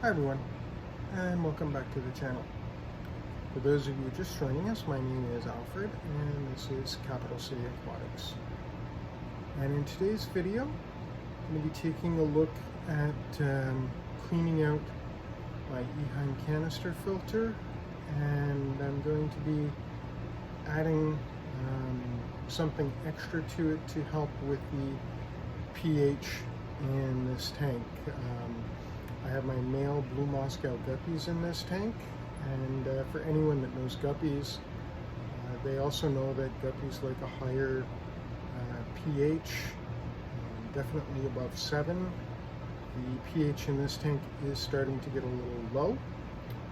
Hi everyone, and welcome back to the channel. For those of you just joining us, my name is Alfred, and this is Capital City Aquatics. And in today's video, I'm going to be taking a look at cleaning out my Eheim canister filter, and I'm going to be adding something extra to it to help with the pH in this tank. I have my male blue Moscow guppies in this tank, and for anyone that knows guppies, they also know that guppies like a higher pH, definitely above 7. The pH in this tank is starting to get a little low,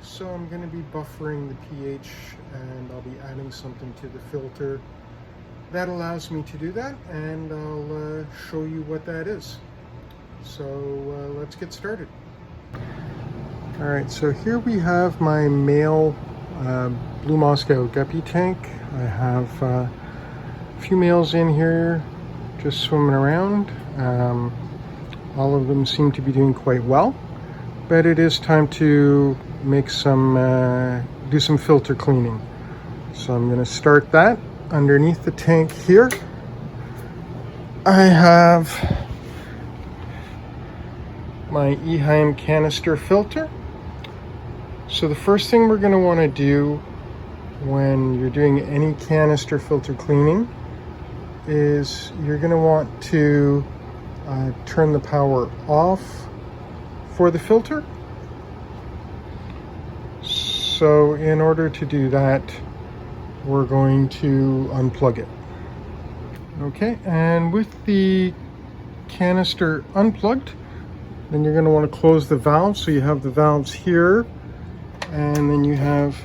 so I'm going to be buffering the pH, and I'll be adding something to the filter that allows me to do that, and I'll show you what that is. So let's get started. Alright, so here we have my male blue Moscow guppy tank. I have a few males in here just swimming around. All of them seem to be doing quite well, but it is time to make some do some filter cleaning. So I'm going to start that. Underneath the tank here I have my Eheim canister filter. So the first thing we're going to want to do when you're doing any canister filter cleaning is you're going to want to turn the power off for the filter. So in order to do that, we're going to unplug it. Okay, and with the canister unplugged, then you're going to want to close the valve. So you have the valves here, and then you have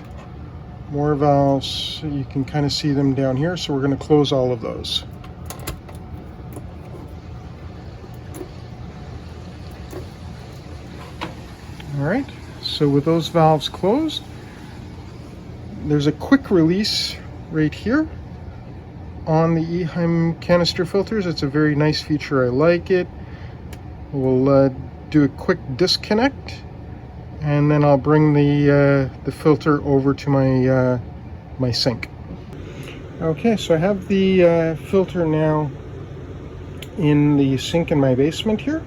more valves, so you can kind of see them down here. So we're going to close all of those. All right, so with those valves closed, there's a quick release right here on the Eheim canister filters. It's a very nice feature. I like it. We'll do a quick disconnect, and then I'll bring the filter over to my my sink. Okay, so I have the filter now in the sink in my basement here,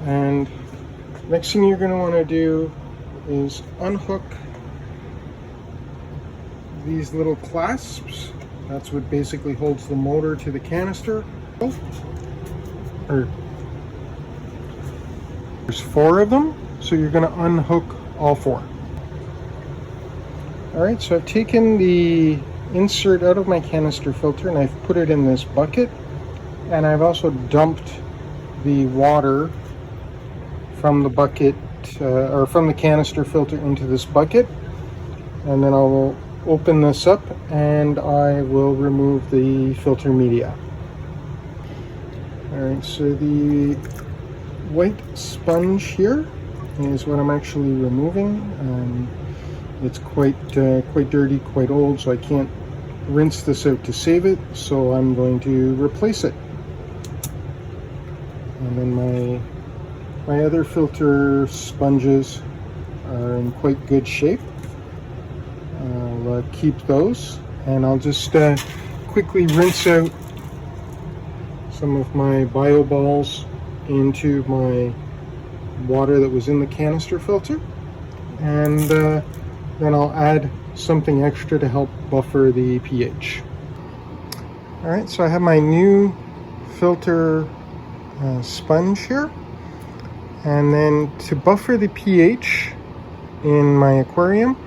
and next thing you're going to want to do is unhook these little clasps. That's what basically holds the motor to the canister. There's 4 of them, so you're going to unhook all 4. Alright, so I've taken the insert out of my canister filter and I've put it in this bucket, and I've also dumped the water from the bucket or from the canister filter into this bucket, and then I'll open this up and I will remove the filter media. Alright, so the white sponge here is what I'm actually removing. It's quite dirty, quite old, so I can't rinse this out to save it, so I'm going to replace it. And then my other filter sponges are in quite good shape. I'll keep those, and I'll just quickly rinse out some of my bio balls into my water that was in the canister filter, and then I'll add something extra to help buffer the pH. Alright, so I have my new filter sponge here, and then to buffer the pH in my aquarium,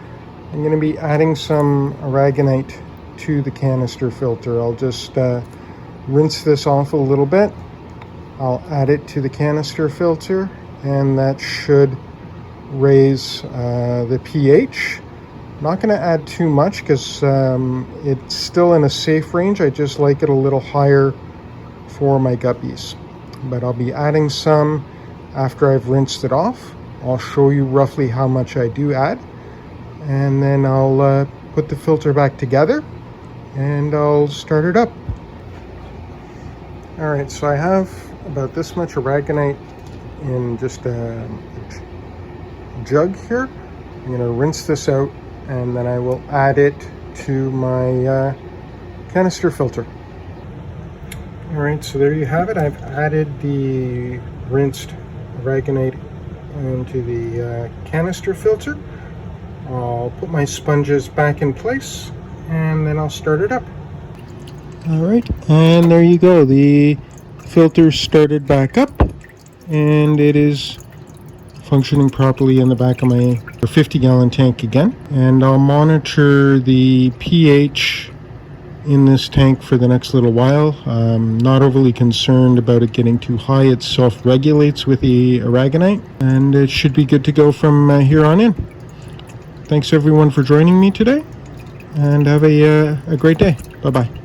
I'm going to be adding some aragonite to the canister filter. I'll just rinse this off a little bit. I'll add it to the canister filter, and that should raise the pH. I'm not going to add too much because it's still in a safe range. I just like it a little higher for my guppies. But I'll be adding some after I've rinsed it off. I'll show you roughly how much I do add, and then I'll put the filter back together and I'll start it up. Alright, so I have about this much aragonite in just a jug here. I'm going to rinse this out, and then I will add it to my canister filter. All right, so there you have it. I've added the rinsed aragonite into the canister filter. I'll put my sponges back in place, and then I'll start it up. All right, and there you go. The filter started back up, and it is functioning properly in the back of my 50-gallon tank again. And I'll monitor the pH in this tank for the next little while. I'm not overly concerned about it getting too high. It self-regulates with the aragonite, and it should be good to go from here on in. Thanks everyone for joining me today, and have a great day. Bye-bye.